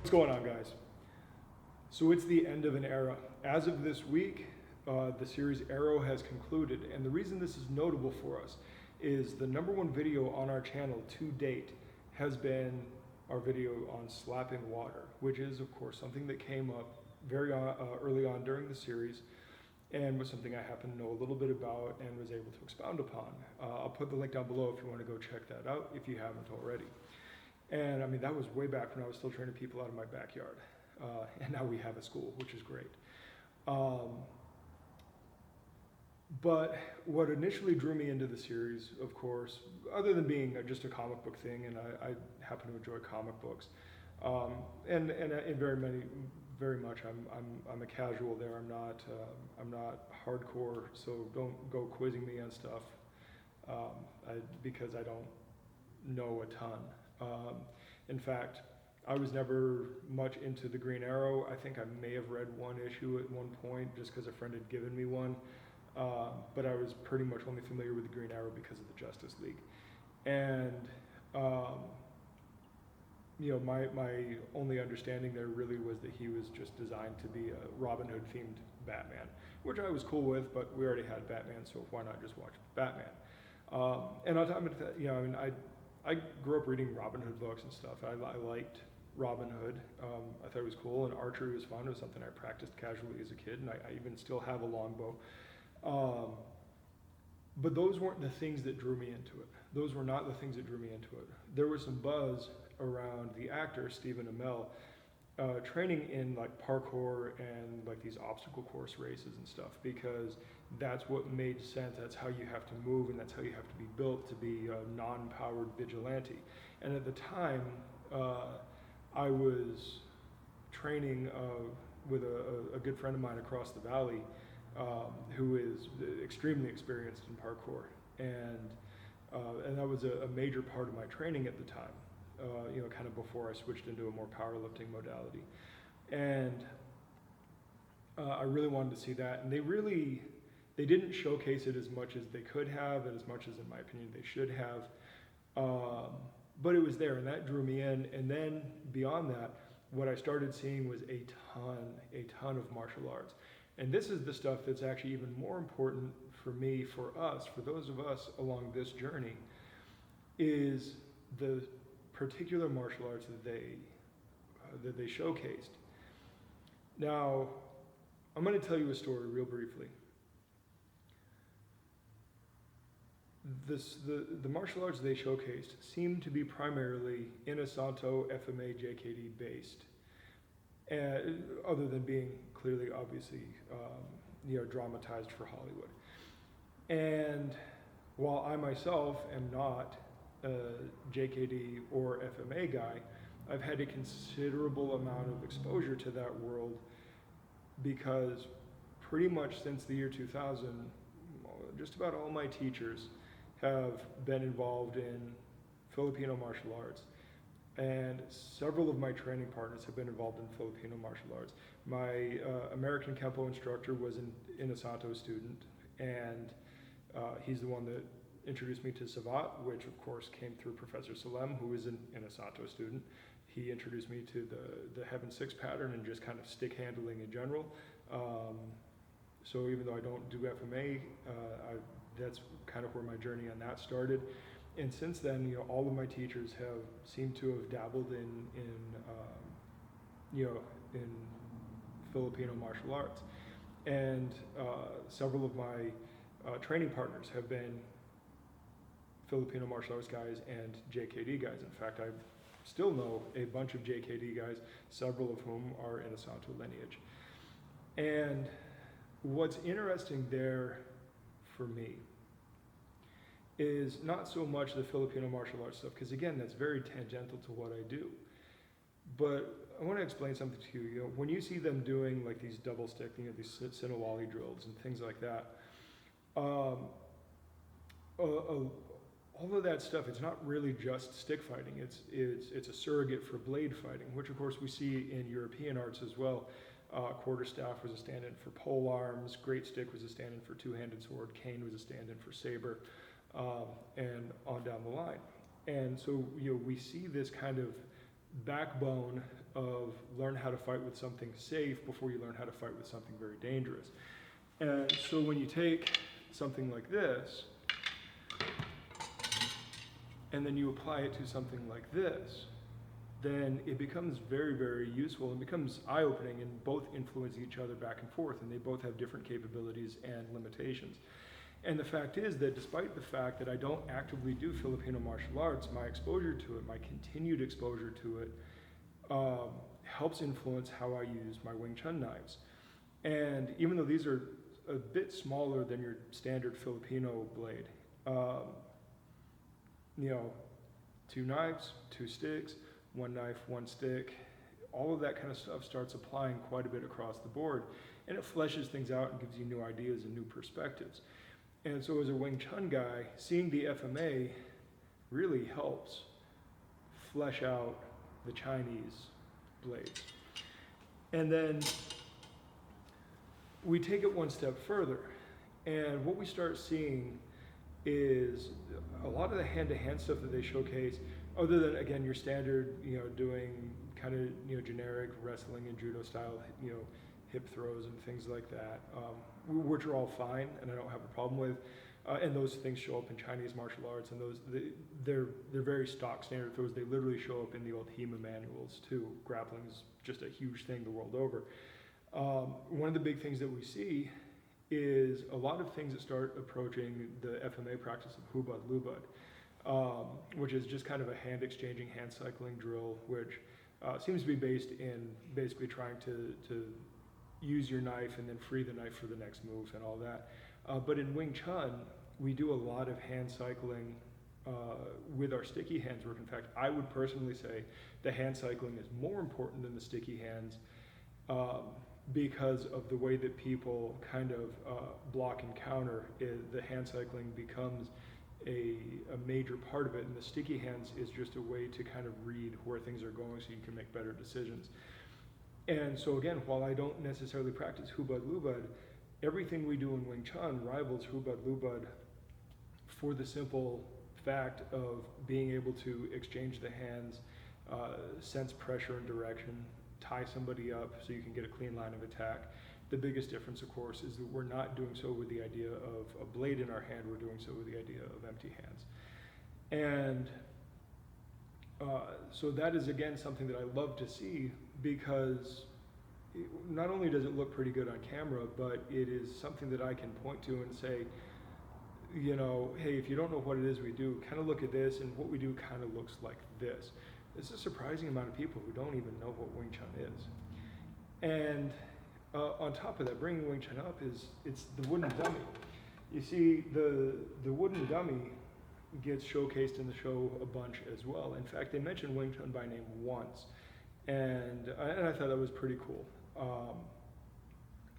What's going on, guys? So it's the end of an era. As of this week, the series Arrow has concluded, and the reason this is notable for us is the #1 video on our channel to date has been our video on slapping water, which is, of course, something that came up very early on during the series and was something I happen to know a little bit about and was able to expound upon. I'll put the link down below if you want to go check that out if you haven't already. And I mean, that was way back when I was still training people out of my backyard. And now we have a school, which is great. But what initially drew me into the series, of course, other than being just a comic book thing, and I happen to enjoy comic books, and very much, I'm a casual there. I'm not hardcore, so don't go quizzing me on stuff because I don't know a ton. In fact, I was never much into the Green Arrow. I think I may have read one issue at one point just because a friend had given me one. But I was pretty much only familiar with the Green Arrow because of the Justice League. And, my only understanding there really was that he was just designed to be a Robin Hood themed Batman, which I was cool with, but we already had Batman, so why not just watch Batman? And on top of that, I grew up reading Robin Hood books and stuff. I liked Robin Hood. I thought it was cool, and archery was fun. It was something I practiced casually as a kid, and I even still have a longbow. But those weren't the things that drew me into it. Those were not the things that drew me into it. There was some buzz around the actor, Stephen Amell, training in like parkour and like these obstacle course races and stuff, because that's what made sense. That's how you have to move, and that's how you have to be built to be a non-powered vigilante. And at the time, I was training with a good friend of mine across the valley, who is extremely experienced in parkour, and that was a major part of my training at the time. Kind of before I switched into a more powerlifting modality, and I really wanted to see that. And they didn't showcase it as much as they could have, and as much as, in my opinion, they should have. But it was there, and that drew me in. And then beyond that, what I started seeing was a ton of martial arts. And this is the stuff that's actually even more important for me, for us, for those of us along this journey, is the particular martial arts that they showcased. Now, I'm going to tell you a story real briefly. The martial arts they showcased seemed to be primarily Inosanto, FMA, JKD based, other than being clearly, obviously, dramatized for Hollywood. And while I myself am not a JKD or FMA guy, I've had a considerable amount of exposure to that world, because pretty much since the year 2000, just about all my teachers have been involved in Filipino martial arts, and several of my training partners have been involved in Filipino martial arts. My American Kempo instructor was an Inosanto student, and he's the one that introduced me to Savat, which of course came through Professor Salem, who is an Inosanto student. He introduced me to the Heaven 6 pattern and just kind of stick handling in general. So even though I don't do FMA, that's kind of where my journey on that started. And since then, all of my teachers have seemed to have dabbled in Filipino martial arts. And several of my training partners have been Filipino martial arts guys and JKD guys. In fact, I still know a bunch of JKD guys, several of whom are Inosanto lineage. And what's interesting there for me is not so much the Filipino martial arts stuff, because again, that's very tangential to what I do. But I want to explain something to you. When you see them doing like these double stick, these Sinawali drills and things like that, all of that stuff, it's not really just stick fighting. It's a surrogate for blade fighting, which of course we see in European arts as well. Quarterstaff was a stand-in for pole arms. Great stick was a stand-in for two-handed sword. Cane was a stand-in for saber, and on down the line. And so we see this kind of backbone of learn how to fight with something safe before you learn how to fight with something very dangerous. And so when you take something like this, and then you apply it to something like this, then it becomes very, very useful and becomes eye-opening, and both influence each other back and forth, and they both have different capabilities and limitations. And the fact is that despite the fact that I don't actively do Filipino martial arts, my exposure to it, my continued exposure to it, helps influence how I use my Wing Chun knives. And even though these are a bit smaller than your standard Filipino blade, you know, 2 knives, 2 sticks, 1 knife, 1 stick, all of that kind of stuff starts applying quite a bit across the board, and it fleshes things out and gives you new ideas and new perspectives. And so as a Wing Chun guy, seeing the FMA really helps flesh out the Chinese blades. And then we take it one step further, and what we start seeing is a lot of the hand-to-hand stuff that they showcase, other than, again, your standard, you know, doing kind of, you know, generic wrestling and judo style, you know, hip throws and things like that, which are all fine and I don't have a problem with. And those things show up in Chinese martial arts, and they're very stock standard throws. They literally show up in the old HEMA manuals too. Grappling is just a huge thing the world over. One of the big things that we see is a lot of things that start approaching the FMA practice of hubad lubad, which is just kind of a hand exchanging, hand cycling drill, which seems to be based in basically trying to use your knife and then free the knife for the next move and all that. But in Wing Chun, we do a lot of hand cycling with our sticky hands work. In fact, I would personally say the hand cycling is more important than the sticky hands, because of the way that people kind of block and counter. The hand cycling becomes a major part of it, and the sticky hands is just a way to kind of read where things are going so you can make better decisions. And so again, while I don't necessarily practice hubad lubad, everything we do in Wing Chun rivals hubad lubad for the simple fact of being able to exchange the hands, sense pressure and direction, tie somebody up so you can get a clean line of attack. The biggest difference, of course, is that we're not doing so with the idea of a blade in our hand, we're doing so with the idea of empty hands. And so that is, again, something that I love to see, because not only does it look pretty good on camera, but it is something that I can point to and say, you know, hey, if you don't know what it is we do, kind of look at this, and what we do kind of looks like this. There's a surprising amount of people who don't even know what Wing Chun is. And on top of that, bringing Wing Chun up is, it's the wooden dummy. You see, the wooden dummy gets showcased in the show a bunch as well. In fact, they mentioned Wing Chun by name once, and I thought that was pretty cool.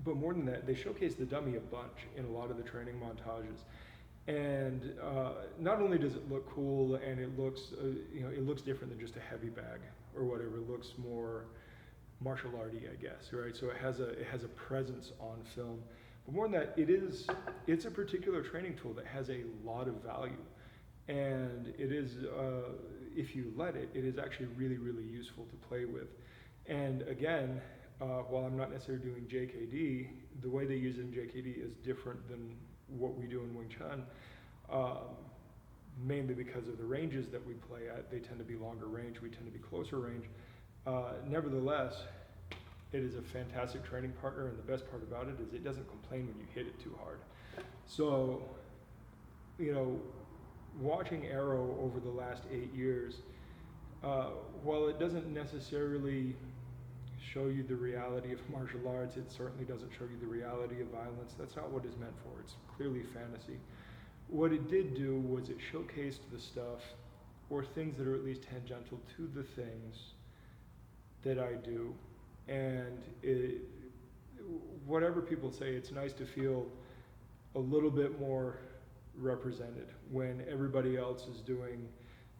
But more than that, they showcase the dummy a bunch in a lot of the training montages. And not only does it look cool, and it looks, you know, it looks different than just a heavy bag or whatever. It looks more martial arty, I guess, right? So it has a presence on film. But more than that, it's a particular training tool that has a lot of value, and it is, if you let it, it is actually really, really useful to play with. And again, while I'm not necessarily doing JKD, the way they use it in JKD is different than what we do in Wing Chun, mainly because of the ranges that we play at. They tend to be longer range, we tend to be closer range. Nevertheless, it is a fantastic training partner, and the best part about it is it doesn't complain when you hit it too hard. So, you know, watching Arrow over the last 8 years, while it doesn't necessarily show you the reality of martial arts, it certainly doesn't show you the reality of violence. That's not what it's meant for. It's clearly fantasy. What it did do was it showcased the stuff, or things that are at least tangential to the things that I do. And whatever people say, it's nice to feel a little bit more represented when everybody else is doing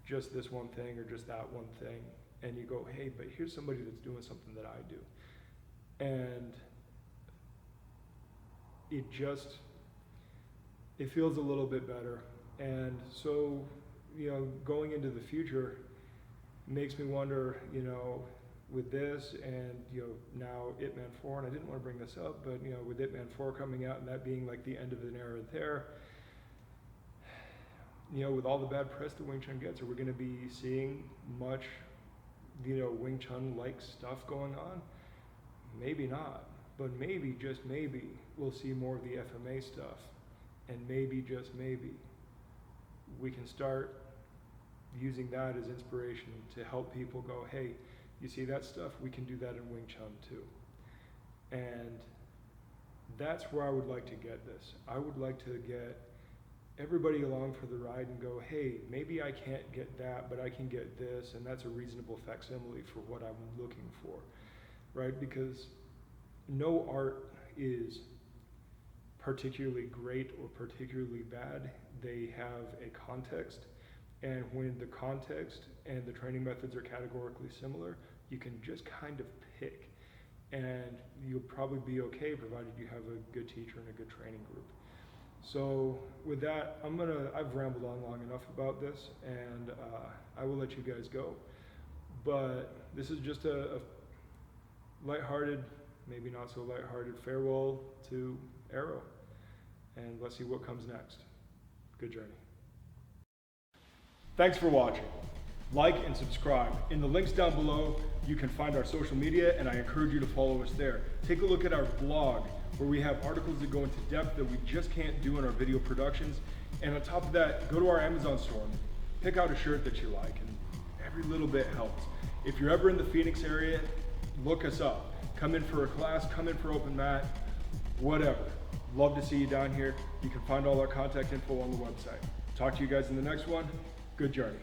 just this one thing or just that one thing. And you go, hey, but here's somebody that's doing something that I do. And it feels a little bit better. And so, you know, going into the future makes me wonder, you know, with this and, now Ip Man 4, and I didn't want to bring this up, but, with Ip Man 4 coming out and that being like the end of an era there, with all the bad press that Wing Chun gets, are we going to be seeing much, Wing Chun-like stuff going on? Maybe not, but maybe, just maybe, we'll see more of the FMA stuff, and maybe, just maybe, we can start using that as inspiration to help people go, hey, you see that stuff? We can do that in Wing Chun too. And that's where I would like to get this. I would like to get everybody along for the ride and go, hey, maybe I can't get that, but I can get this, and that's a reasonable facsimile for what I'm looking for, right? Because no art is particularly great or particularly bad. They have a context, and when the context and the training methods are categorically similar, you can just kind of pick, and you'll probably be okay provided you have a good teacher and a good training group. So with that, I've rambled on long enough about this, and I will let you guys go. But this is just a lighthearted, maybe not so lighthearted farewell to Arrow, and let's see what comes next. Good journey. Thanks for watching. Like and subscribe. In the links down below, you can find our social media, and I encourage you to follow us there. Take a look at our blog, where we have articles that go into depth that we just can't do in our video productions. And on top of that, go to our Amazon store and pick out a shirt that you like, and every little bit helps. If you're ever in the Phoenix area, look us up. Come in for a class, come in for open mat, whatever. Love to see you down here. You can find all our contact info on the website. Talk to you guys in the next one. Good journey.